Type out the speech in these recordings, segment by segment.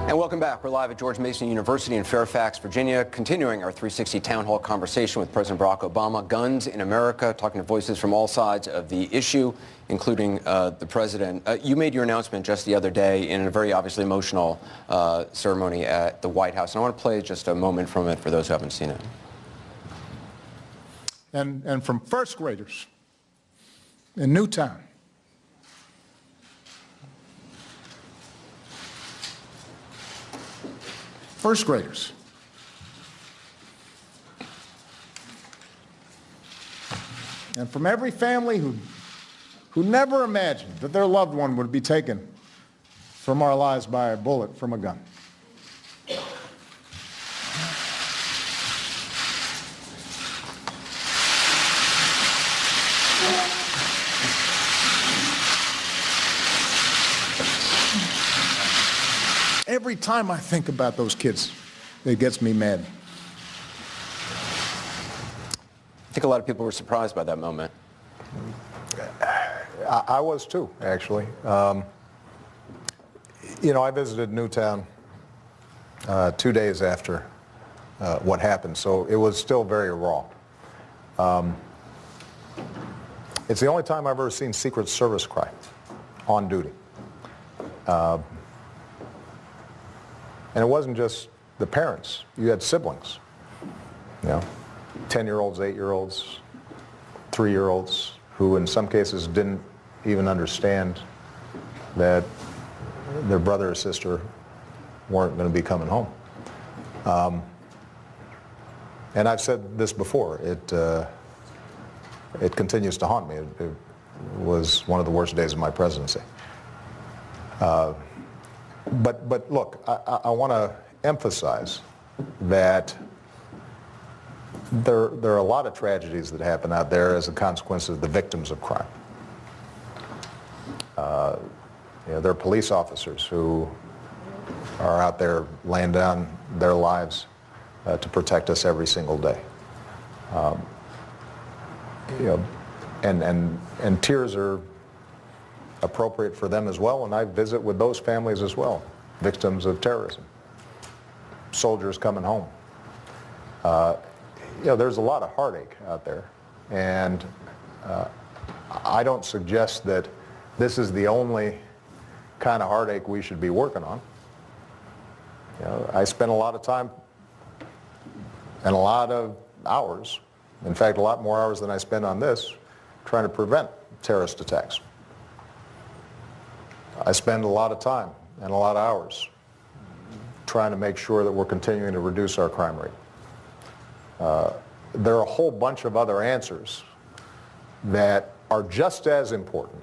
And welcome back. We're live at George Mason University in Fairfax, Virginia, continuing our 360 Town Hall conversation with President Barack Obama. Guns in America, talking to voices from all sides of the issue, including the president. You made your announcement just the other day in a very obviously emotional ceremony at the White House. And I want to play just a moment from it for those who haven't seen it. And from first graders in Newtown. First graders. And from every family who never imagined that their loved one would be taken from our lives by a bullet from a gun. Every time I think about those kids, it gets me mad. I think a lot of people were surprised by that moment. I was too, actually. You know, I visited Newtown 2 days after what happened, so it was still very raw. It's the only time I've ever seen Secret Service cry on duty. And it wasn't just the parents. You had siblings, you know, 10-year-olds, 8-year-olds, 3-year-olds, who in some cases didn't even understand that their brother or sister weren't going to be coming home. And I've said this before, it continues to haunt me. It was one of the worst days of my presidency. But look, I want to emphasize that there are a lot of tragedies that happen out there as a consequence of the victims of crime. You know, there are police officers who are out there laying down their lives to protect us every single day. You know, and tears are appropriate for them as well, and I visit with those families as well, victims of terrorism, soldiers coming home. You know, there's a lot of heartache out there, and I don't suggest that this is the only kind of heartache we should be working on. You know, I spend a lot of time and a lot of hours, in fact, a lot more hours than I spend on this, trying to prevent terrorist attacks. I spend a lot of time and a lot of hours trying to make sure that we're continuing to reduce our crime rate. There are a whole bunch of other answers that are just as important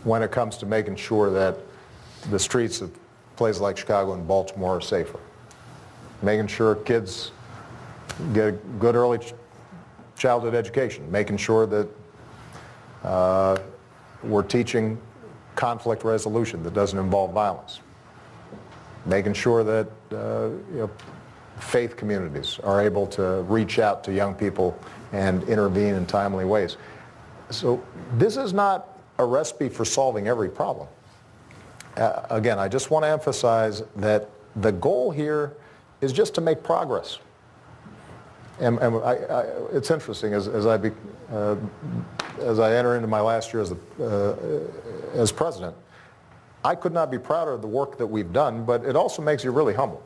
when it comes to making sure that the streets of places like Chicago and Baltimore are safer. Making sure kids get a good early childhood education. Making sure that we're teaching conflict resolution that doesn't involve violence. Making sure that you know, faith communities are able to reach out to young people and intervene in timely ways. So this is not a recipe for solving every problem. Again, I just want to emphasize that the goal here is just to make progress. And it's interesting, as I enter into my last year as president, I could not be prouder of the work that we've done, but it also makes you really humble,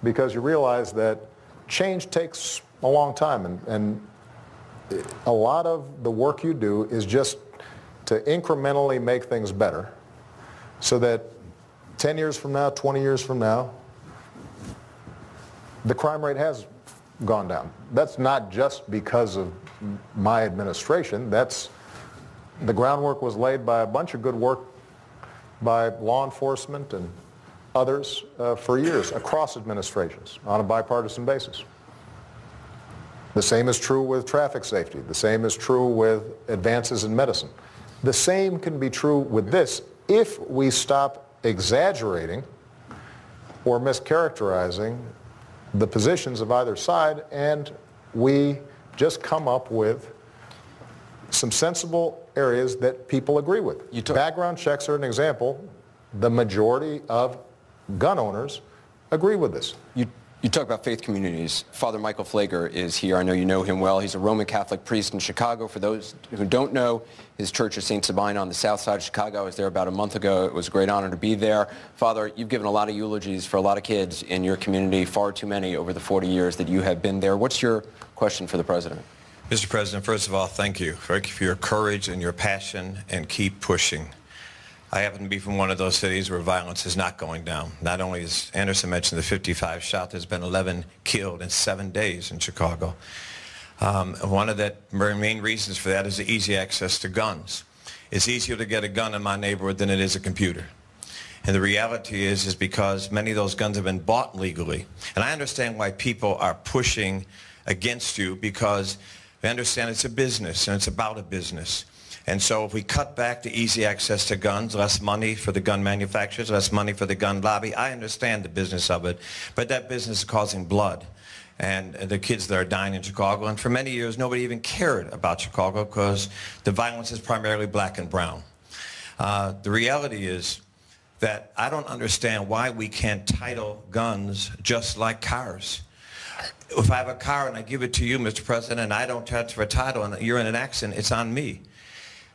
because you realize that change takes a long time, and a lot of the work you do is just to incrementally make things better, so that 10 years from now, 20 years from now, the crime rate has gone down. That's not just because of my administration. That's the groundwork was laid by a bunch of good work by law enforcement and others for years across administrations on a bipartisan basis. The same is true with traffic safety. The same is true with advances in medicine. The same can be true with this if we stop exaggerating or mischaracterizing the positions of either side, and we just come up with some sensible areas that people agree with. Background checks are an example. The majority of gun owners agree with this. You talk about faith communities. Father Michael Pfleger is here. I know you know him well. He's a Roman Catholic priest in Chicago. For those who don't know, his church is St. Sabina on the south side of Chicago. I was there about a month ago. It was a great honor to be there. Father, you've given a lot of eulogies for a lot of kids in your community, far too many over the 40 years that you have been there. What's your question for the president? Mr. President, first of all, thank you for your courage and your passion, and keep pushing. I happen to be from one of those cities where violence is not going down. Not only, as Anderson mentioned, the 55 shot, there's been 11 killed in 7 days in Chicago. One of the main reasons for that is the easy access to guns. It's easier to get a gun in my neighborhood than it is a computer. And the reality is because many of those guns have been bought legally. And I understand why people are pushing against you, because they understand it's a business and it's about a business. And so if we cut back the easy access to guns, less money for the gun manufacturers, less money for the gun lobby, I understand the business of it, but that business is causing blood. And the kids that are dying in Chicago, and for many years nobody even cared about Chicago because the violence is primarily black and brown. The reality is that I don't understand why we can't title guns just like cars. If I have a car and I give it to you, Mr. President, and I don't transfer a title and you're in an accident, it's on me.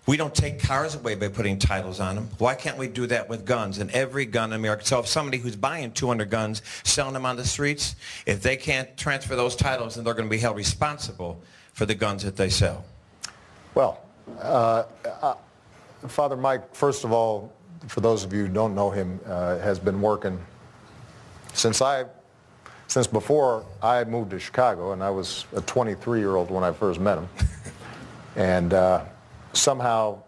We don't take cars away by putting titles on them. Why can't we do that with guns? And every gun in America. So if somebody who's buying 200 guns, selling them on the streets, if they can't transfer those titles, then they're going to be held responsible for the guns that they sell. Well, Father Mike, first of all, for those of you who don't know him, has been working since before I moved to Chicago, and I was a 23-year-old when I first met him. And somehow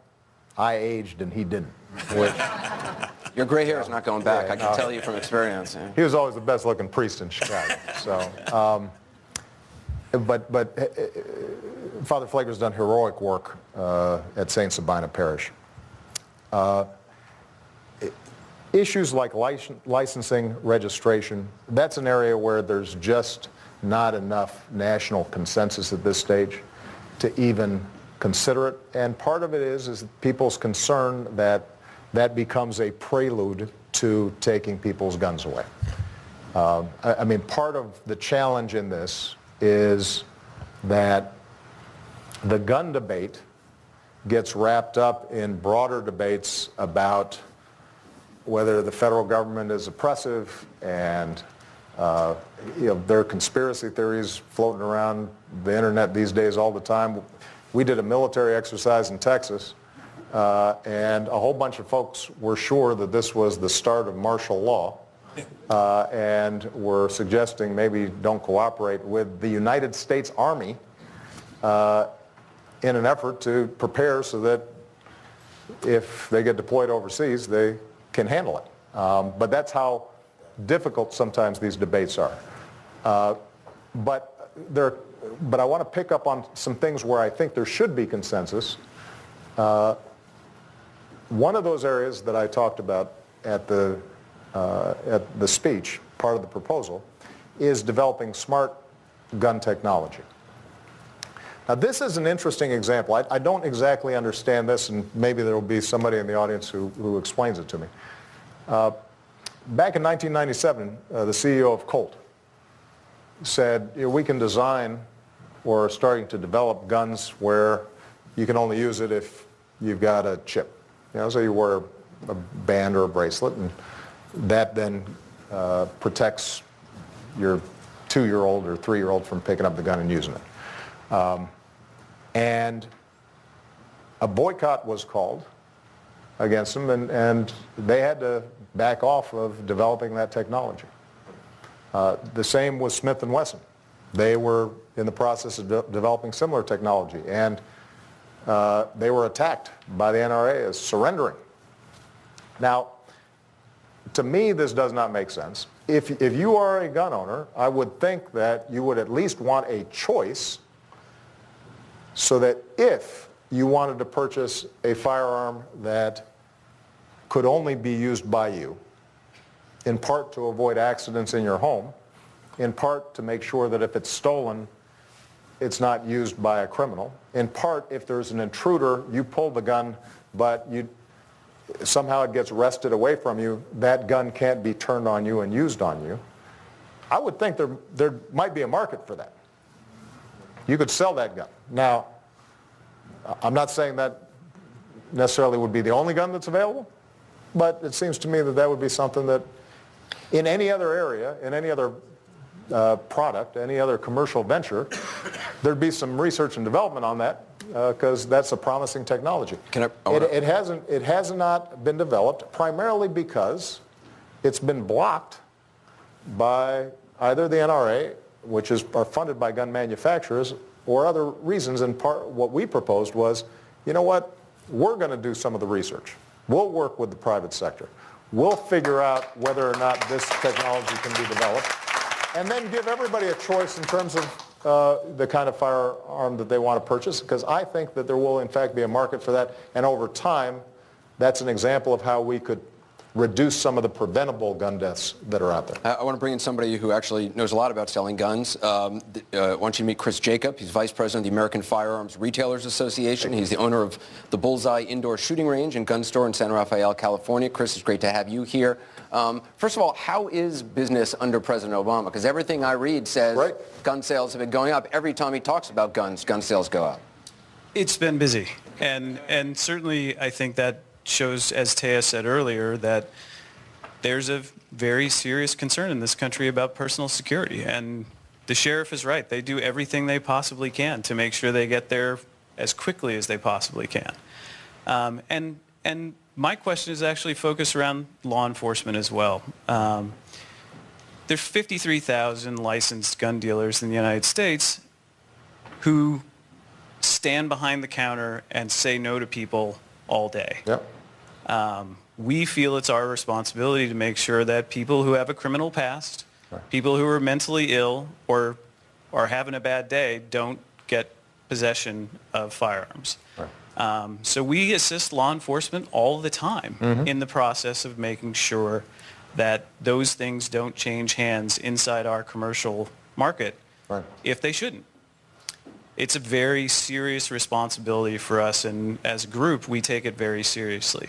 I aged and he didn't. Which, Your gray hair is not going back. I can tell you from experience. he was always the best-looking priest in Chicago. So, but Father Pfleger's done heroic work at St. Sabina Parish. Issues like licensing, registration, that's an area where there's just not enough national consensus at this stage to even consider it. And part of it is people's concern that that becomes a prelude to taking people's guns away. I mean, part of the challenge in this is that the gun debate gets wrapped up in broader debates about whether the federal government is oppressive, and there are conspiracy theories floating around the internet these days all the time. We did a military exercise in Texas, and a whole bunch of folks were sure that this was the start of martial law, and were suggesting maybe don't cooperate with the United States Army in an effort to prepare so that if they get deployed overseas, they can handle it. But that's how difficult sometimes these debates are. But I want to pick up on some things where I think there should be consensus. One of those areas that I talked about at the speech, part of the proposal, is developing smart gun technology. Now, this is an interesting example. I don't exactly understand this, and maybe there will be somebody in the audience who explains it to me. Back in 1997, the CEO of Colt said, we can design or are starting to develop guns where you can only use it if you've got a chip. So you wear a band or a bracelet, and that then protects your 2-year-old or 3-year-old from picking up the gun and using it. And a boycott was called against them, and they had to back off of developing that technology. The same with Smith & Wesson. They were in the process of developing similar technology, and they were attacked by the NRA as surrendering. Now, to me, this does not make sense. If you are a gun owner, I would think that you would at least want a choice so that if you wanted to purchase a firearm that could only be used by you, in part to avoid accidents in your home, in part to make sure that if it's stolen, it's not used by a criminal, in part if there's an intruder, you pull the gun, but somehow it gets wrested away from you, that gun can't be turned on you and used on you. I would think there might be a market for that. You could sell that gun. Now, I'm not saying that necessarily would be the only gun that's available, but it seems to me that that would be something that in any other area, in any other product, any other commercial venture, there'd be some research and development on that because that's a promising technology. It has not been developed primarily because it's been blocked by either the NRA, which are funded by gun manufacturers, or other reasons. And what we proposed was, you know what, we're going to do some of the research. We'll work with the private sector. We'll figure out whether or not this technology can be developed, and then give everybody a choice in terms of the kind of firearm that they want to purchase, because I think that there will in fact be a market for that, and over time that's an example of how we could reduce some of the preventable gun deaths that are out there. I want to bring in somebody who actually knows a lot about selling guns. I want you to meet Chris Jacob. He's Vice President of the American Firearms Retailers Association. He's the owner of the Bullseye Indoor Shooting Range and Gun Store in San Rafael, California. Chris, it's great to have you here. First of all, how is business under President Obama? Because everything I read says gun sales have been going up. Every time he talks about guns, gun sales go up. It's been busy. And certainly I think that shows, as Taya said earlier, that there's a very serious concern in this country about personal security. And the sheriff is right. They do everything they possibly can to make sure they get there as quickly as they possibly can. And my question is actually focused around law enforcement as well. There's 53,000 licensed gun dealers in the United States who stand behind the counter and say no to people all day. Yep. We feel it's our responsibility to make sure that people who have a criminal past, people who are mentally ill or are having a bad day don't get possession of firearms. So we assist law enforcement all the time in the process of making sure that those things don't change hands inside our commercial market if they shouldn't. It's a very serious responsibility for us, and as a group, we take it very seriously.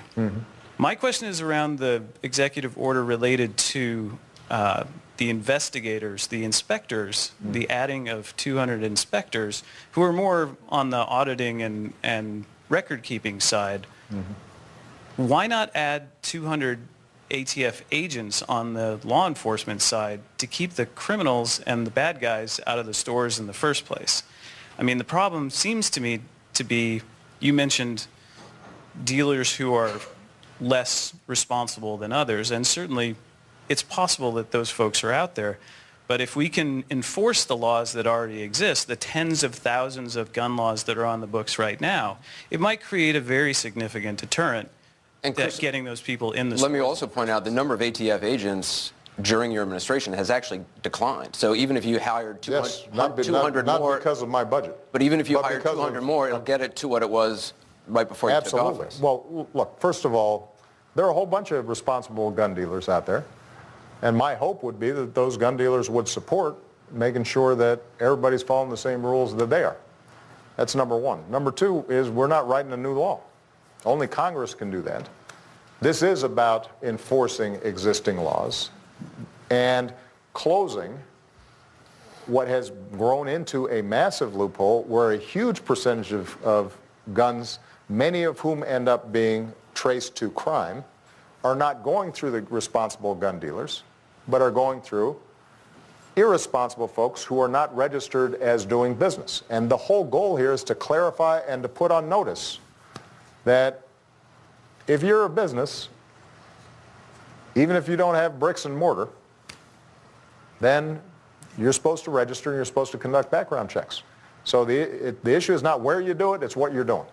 My question is around the executive order related to the investigators, the inspectors, the adding of 200 inspectors who are more on the auditing and record-keeping side. Why not add 200 ATF agents on the law enforcement side to keep the criminals and the bad guys out of the stores in the first place? I mean, the problem seems to me to be, you mentioned dealers who are less responsible than others, and certainly it's possible that those folks are out there. But if we can enforce the laws that already exist, the tens of thousands of gun laws that are on the books right now, it might create a very significant deterrent that getting those people in the stores. Let me also point out the number of ATF agents during your administration has actually declined. So even if you hired 200 not more, because of my budget. But even if you hired 200 more, it'll get it to what it was right before you took office. Well, look, first of all, there are a whole bunch of responsible gun dealers out there. And my hope would be that those gun dealers would support making sure that everybody's following the same rules that they are. That's number one. Number two is we're not writing a new law. Only Congress can do that. This is about enforcing existing laws and closing what has grown into a massive loophole where a huge percentage of guns, many of whom end up being traced to crime, are not going through the responsible gun dealers, but are going through irresponsible folks who are not registered as doing business. And the whole goal here is to clarify and to put on notice that if you're a business, even if you don't have bricks and mortar, then you're supposed to register and you're supposed to conduct background checks. So the issue is not where you do it, it's what you're doing.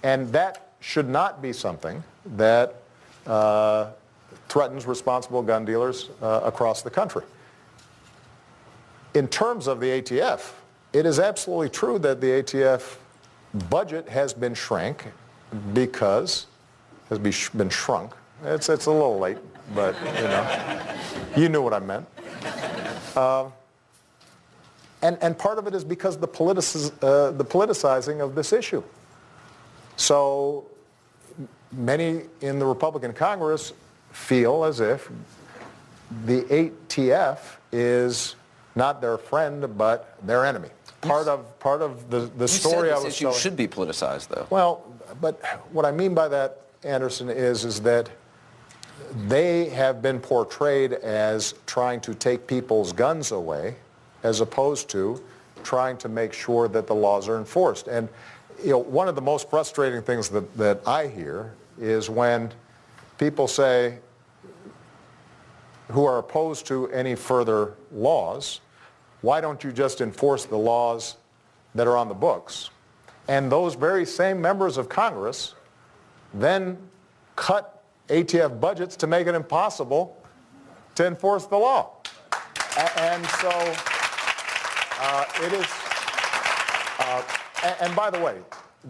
And that should not be something that threatens responsible gun dealers across the country. In terms of the ATF, it is absolutely true that the ATF budget has been shrunk. It's a little late, but you knew what I meant. And part of it is because the politicizing of this issue. So many in the Republican Congress feel as if the ATF is not their friend, but their enemy. Part of the story I was this issue telling. should be politicized, though. Well, but what I mean by that, Anderson, is that they have been portrayed as trying to take people's guns away, as opposed to trying to make sure that the laws are enforced. And one of the most frustrating things that I hear is when people say, who are opposed to any further laws, why don't you just enforce the laws that are on the books? And those very same members of Congress then cut ATF budgets to make it impossible to enforce the law. And so it is, and by the way,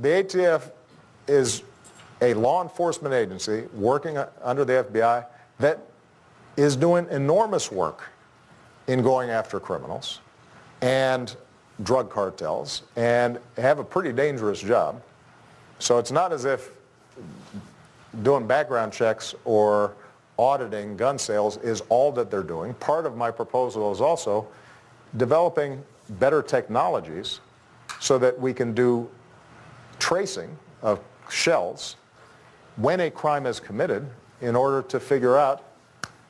the ATF is a law enforcement agency working under the FBI that is doing enormous work in going after criminals and drug cartels and have a pretty dangerous job. So it's not as if doing background checks or auditing gun sales is all that they're doing. Part of my proposal is also developing better technologies so that we can do tracing of shells when a crime is committed in order to figure out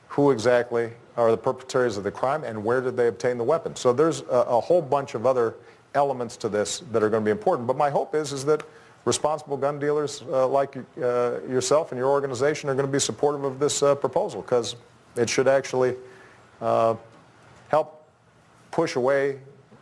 who exactly are the perpetrators of the crime and where did they obtain the weapon. So there's a whole bunch of other elements to this that are going to be important. But my hope is that responsible gun dealers like yourself and your organization are going to be supportive of this proposal, because it should actually help push away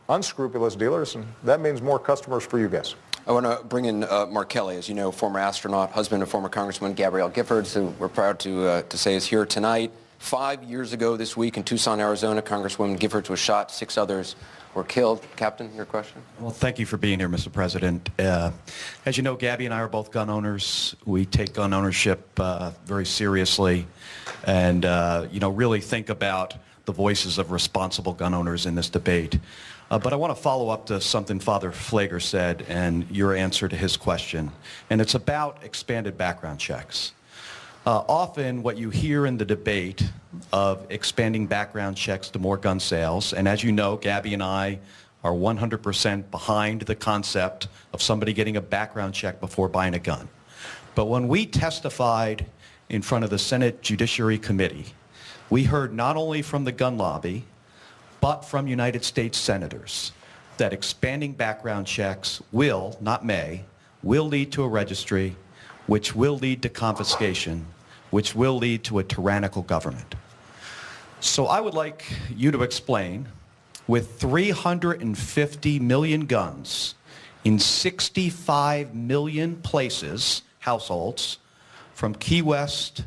unscrupulous dealers, and that means more customers for you guys. I want to bring in Mark Kelly, as you know, former astronaut, husband of former Congresswoman Gabrielle Giffords, who we're proud to say is here tonight. 5 years ago this week in Tucson, Arizona, Congresswoman Giffords was shot. 6 others were killed. Captain, your question? Well, thank you for being here, Mr. President. As you know, Gabby and I are both gun owners. We take gun ownership very seriously and, really think about the voices of responsible gun owners in this debate. But I want to follow up to something Father Pfleger said and your answer to his question. And it's about expanded background checks. Often what you hear in the debate of expanding background checks to more gun sales, and as you know, Gabby and I are 100% behind the concept of somebody getting a background check before buying a gun. But when we testified in front of the Senate Judiciary Committee, we heard not only from the gun lobby, but from United States senators that expanding background checks will, not may, will lead to a registry, which will lead to confiscation, which will lead to a tyrannical government. So I would like you to explain, with 350 million guns in 65 million places, households, from Key West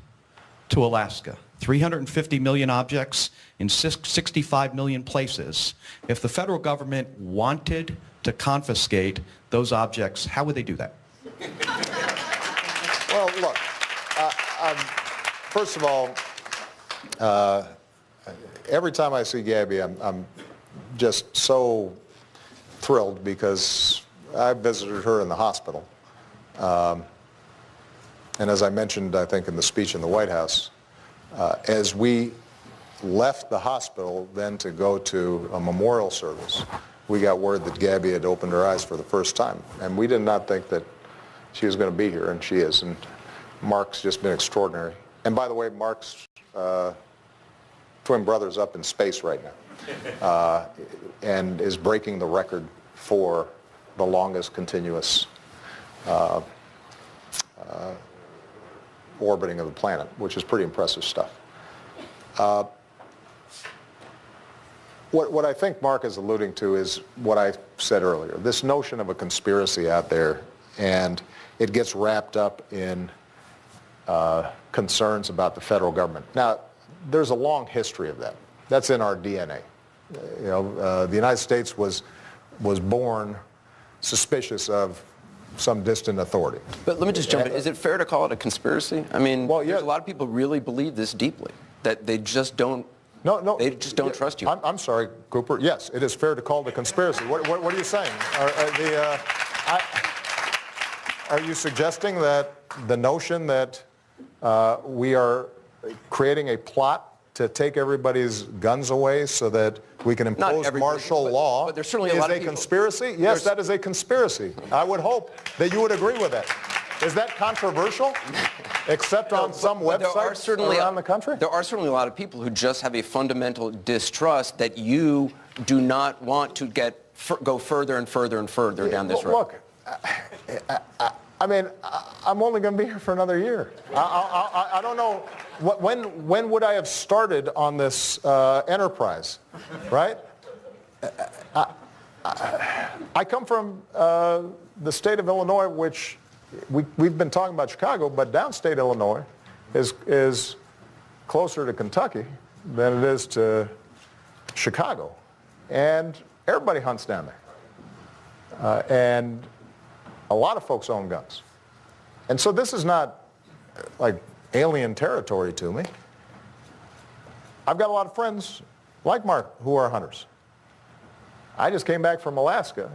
to Alaska, 350 million objects in 65 million places, if the federal government wanted to confiscate those objects, how would they do that? Well, look, first of all, every time I see Gabby, I'm just so thrilled because I visited her in the hospital. And as I mentioned, I think, in the speech in the White House, as we left the hospital then to go to a memorial service, we got word that Gabby had opened her eyes for the first time. And we did not think that she was going to be here, and she is. And Mark's just been extraordinary. And by the way, Mark's twin brother's up in space right now and is breaking the record for the longest continuous orbiting of the planet, which is pretty impressive stuff. What I think Mark is alluding to is what I said earlier, this notion of a conspiracy out there, and it gets wrapped up in concerns about the federal government. Now, there's a long history of that. That's in our DNA. The United States was born suspicious of some distant authority. But let me just jump in. Is it fair to call it a conspiracy? I mean, well, yeah. There's a lot of people really believe this deeply, that they just don't. No. They just don't trust you. I'm sorry, Cooper. Yes, it is fair to call it a conspiracy. What are you saying? Are you suggesting that the notion that we are creating a plot to take everybody's guns away so that we can impose everybody, martial law but there's certainly a is lot of a people- conspiracy? Yes, that is a conspiracy. I would hope that you would agree with that. Is that controversial? Except on some But there are websites certainly around the country? There are certainly a lot of people who just have a fundamental distrust that you do not want to go further and further and further down this road. Look, I mean, I'm only going to be here for another year. I don't know. When would I have started on this enterprise, right? I come from the state of Illinois, which we've been talking about Chicago, but downstate Illinois is closer to Kentucky than it is to Chicago. And everybody hunts down there. And a lot of folks own guns. And so this is not like alien territory to me. I've got a lot of friends like Mark who are hunters. I just came back from Alaska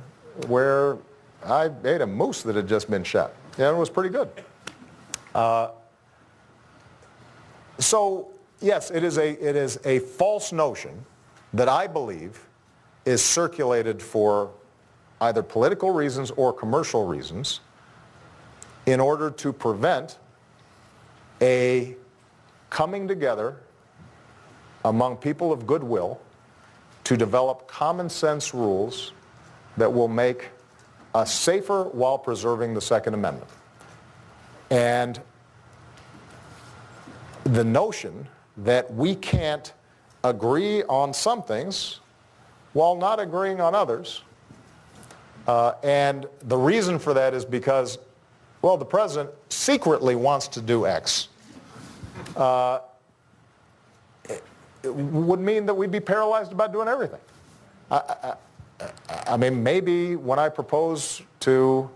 where I ate a moose that had just been shot. And it was pretty good. So yes, it is a false notion that I believe is circulated for either political reasons or commercial reasons in order to prevent a coming together among people of goodwill to develop common sense rules that will make us safer while preserving the Second Amendment. And the notion that we can't agree on some things while not agreeing on others, and the reason for that is because, well, the president secretly wants to do X, it would mean that we'd be paralyzed about doing everything. I mean, maybe when I propose to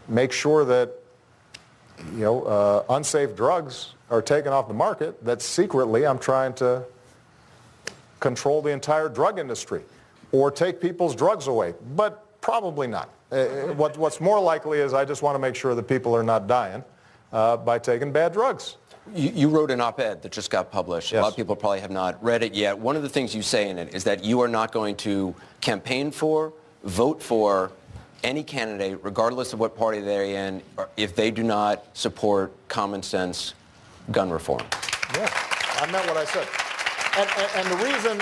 make sure that, unsafe drugs are taken off the market, that secretly I'm trying to control the entire drug industry or take people's drugs away, but probably not. What's more likely is I just want to make sure that people are not dying by taking bad drugs. You wrote an op-ed that just got published. Yes. A lot of people probably have not read it yet. One of the things you say in it is that you are not going to campaign for, vote for any candidate, regardless of what party they're in, if they do not support common sense gun reform. Yeah, I meant what I said. And the reason,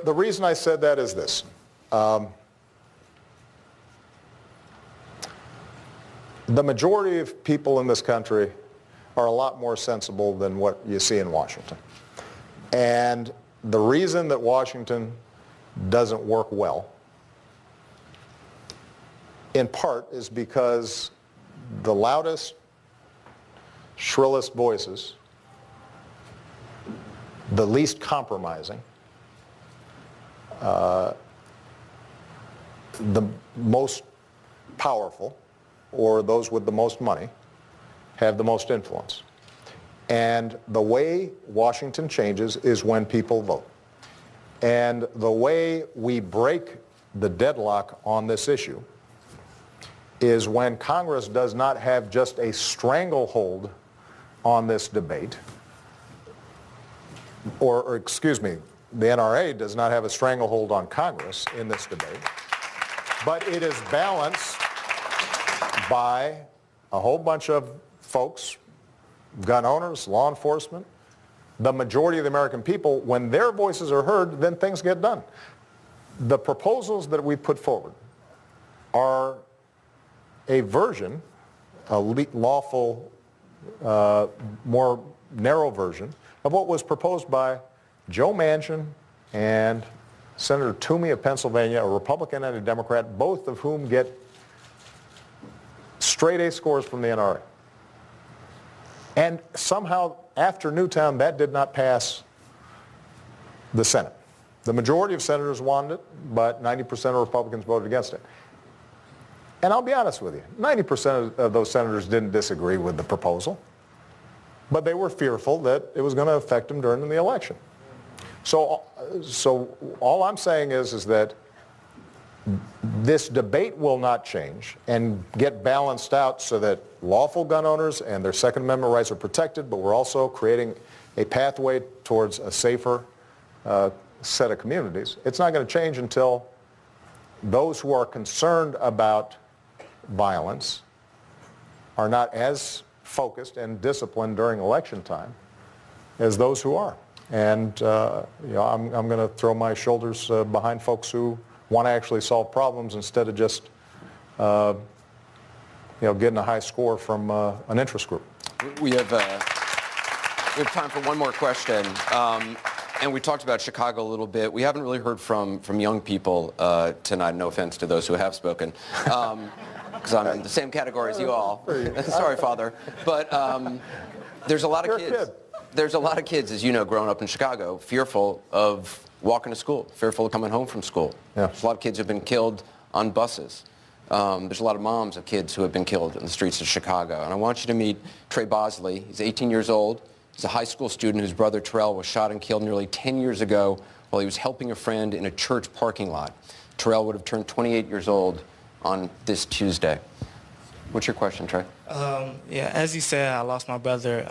the reason I said that is this. The majority of people in this country are a lot more sensible than what you see in Washington. And the reason that Washington doesn't work well, in part, is because the loudest, shrillest voices, the least compromising, the most powerful, or those with the most money, have the most influence. And the way Washington changes is when people vote. And the way we break the deadlock on this issue is when Congress does not have just a stranglehold on this debate, or excuse me, the NRA does not have a stranglehold on Congress in this debate, but it is balanced by a whole bunch of folks, gun owners, law enforcement, the majority of the American people. When their voices are heard, then things get done. The proposals that we put forward are a version, a lawful, more narrow version of what was proposed by Joe Manchin and Senator Toomey of Pennsylvania, a Republican and a Democrat, both of whom get straight A scores from the NRA. And somehow, after Newtown, that did not pass the Senate. The majority of senators wanted it, but 90% of Republicans voted against it. And I'll be honest with you, 90% of those senators didn't disagree with the proposal, but they were fearful that it was going to affect them during the election. So all I'm saying is that this debate will not change and get balanced out so that lawful gun owners and their Second Amendment rights are protected, but we're also creating a pathway towards a safer set of communities. It's not going to change until those who are concerned about violence are not as focused and disciplined during election time as those who are. And I'm going to throw my shoulders behind folks who want to actually solve problems instead of just getting a high score from an interest group. We have time for one more question. And we talked about Chicago a little bit. We haven't really heard from young people tonight. No offense to those who have spoken, because I'm in the same category as you all. Sorry, Father. But there's a lot of kids. There's a lot of kids, as you know, growing up in Chicago, fearful of walking to school, fearful of coming home from school. Yeah. There's a lot of kids who have been killed on buses. There's a lot of moms of kids who have been killed in the streets of Chicago. And I want you to meet Trey Bosley. He's 18 years old. He's a high school student whose brother Terrell was shot and killed nearly 10 years ago while he was helping a friend in a church parking lot. Terrell would have turned 28 years old on this Tuesday. What's your question, Trey? Yeah, as you said, I lost my brother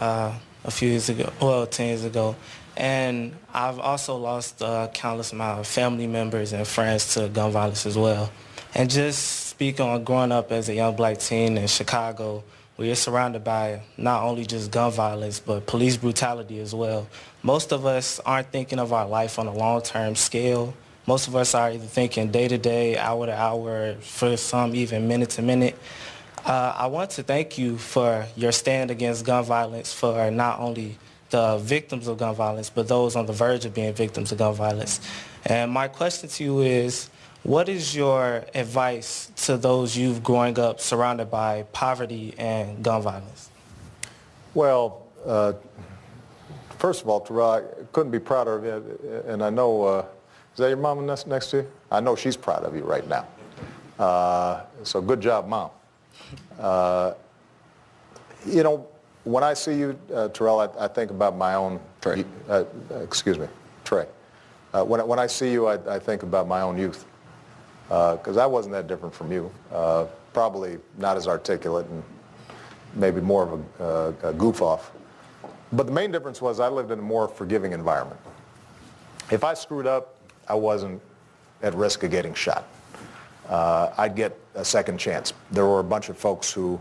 a few years ago, well, 10 years ago. And I've also lost countless amount of family members and friends to gun violence as well. And just speaking on growing up as a young black teen in Chicago, we are surrounded by not only just gun violence, but police brutality as well. Most of us aren't thinking of our life on a long-term scale. Most of us are either thinking day-to-day, hour-to-hour, for some even minute-to-minute. I want to thank you for your stand against gun violence, for not only the victims of gun violence, but those on the verge of being victims of gun violence. And my question to you is, what is your advice to those youth growing up surrounded by poverty and gun violence? Well, first of all, Terrell, I couldn't be prouder of you. And I know, is that your mom next to you? I know she's proud of you right now. So good job, Mom. When I see you, Terrell, I think about my own... Trey. Excuse me, Trey. When I see you, I think about my own youth. Because I wasn't that different from you. Probably not as articulate and maybe more of a goof-off. But the main difference was I lived in a more forgiving environment. If I screwed up, I wasn't at risk of getting shot. I'd get a second chance. There were a bunch of folks who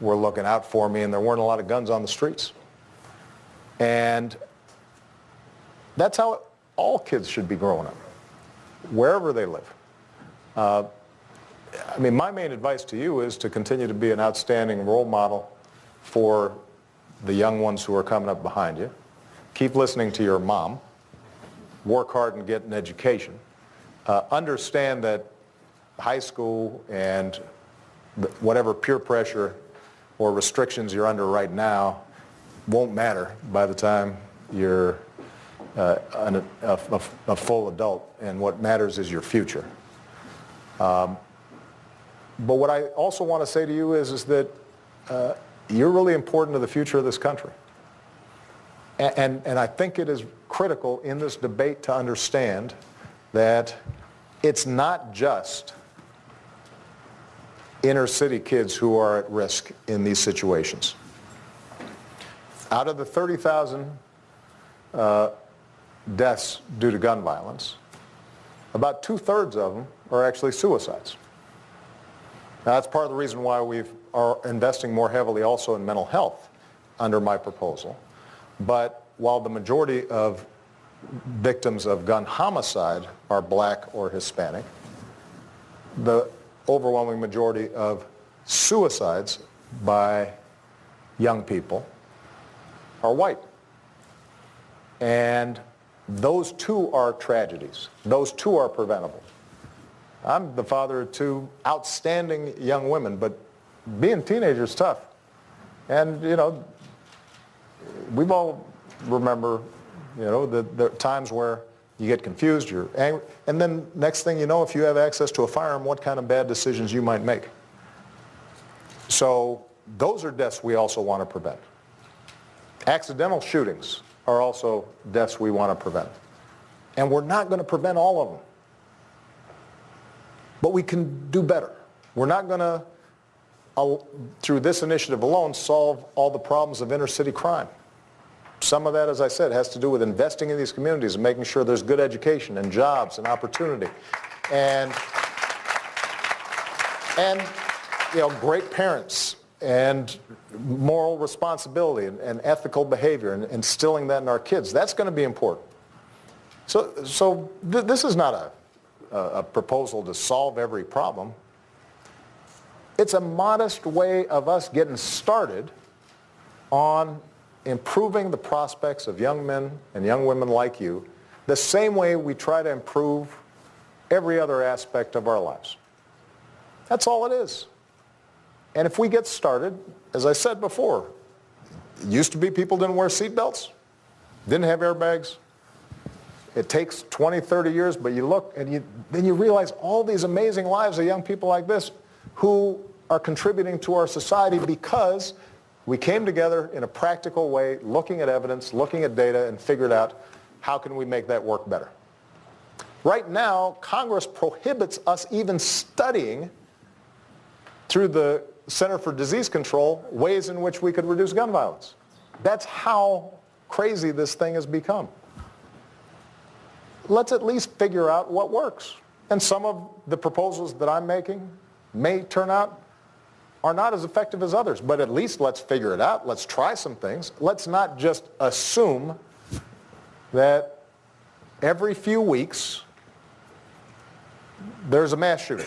were looking out for me, and there weren't a lot of guns on the streets. And that's how all kids should be growing up, wherever they live. My main advice to you is to continue to be an outstanding role model for the young ones who are coming up behind you. Keep listening to your mom. Work hard and get an education. Understand that high school and whatever peer pressure or restrictions you're under right now won't matter by the time you're a full adult, and what matters is your future. But what I also want to say to you is that you're really important to the future of this country. And I think it is critical in this debate to understand that it's not just inner city kids who are at risk in these situations. Out of the 30,000 deaths due to gun violence, about 2/3 of them are actually suicides. Now, that's part of the reason why we are investing more heavily also in mental health under my proposal. But while the majority of victims of gun homicide are black or Hispanic, the overwhelming majority of suicides by young people are white. And those two are tragedies. Those two are preventable. I'm the father of two outstanding young women, but being teenagers is tough. And, we've all remember, the times where you get confused, you're angry, and then next thing you know, if you have access to a firearm, what kind of bad decisions you might make. So those are deaths we also want to prevent. Accidental shootings are also deaths we want to prevent. And we're not going to prevent all of them. But we can do better. We're not going to, through this initiative alone, solve all the problems of inner city crime. Some of that, as I said, has to do with investing in these communities and making sure there's good education and jobs and opportunity and great parents and moral responsibility and ethical behavior and instilling that in our kids. That's going to be important. So this is not a proposal to solve every problem. It's a modest way of us getting started on improving the prospects of young men and young women like you, the same way we try to improve every other aspect of our lives. That's all it is. And if we get started, as I said before, it used to be people didn't wear seatbelts, didn't have airbags. It takes 20, 30 years, but you look and then you realize all these amazing lives of young people like this who are contributing to our society because we came together in a practical way, looking at evidence, looking at data, and figured out how can we make that work better. Right now, Congress prohibits us even studying through the Center for Disease Control ways in which we could reduce gun violence. That's how crazy this thing has become. Let's at least figure out what works. And some of the proposals that I'm making may turn out are not as effective as others, but at least let's figure it out. Let's try some things. Let's not just assume that every few weeks there's a mass shooting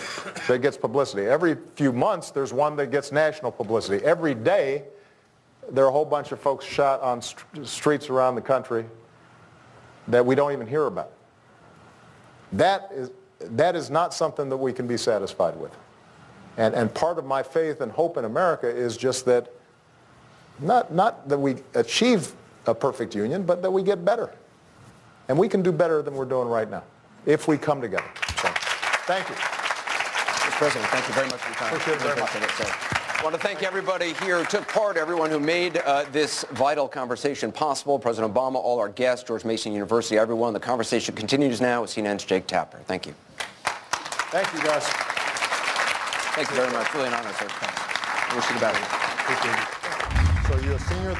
that gets publicity. Every few months there's one that gets national publicity. Every day there are a whole bunch of folks shot on streets around the country that we don't even hear about. That is not something that we can be satisfied with. And part of my faith and hope in America is just that, not that we achieve a perfect union, but that we get better. And we can do better than we're doing right now if we come together. So, thank you. Mr. President, thank you very much for your time. Appreciate it very much. I want to thank everybody here who took part, everyone who made this vital conversation possible. President Obama, all our guests, George Mason University, everyone. The conversation continues now with CNN's Jake Tapper. Thank you. Thank you, guys. Thank you very much. Really an honor, sir. I wish you the best. So you're a senior?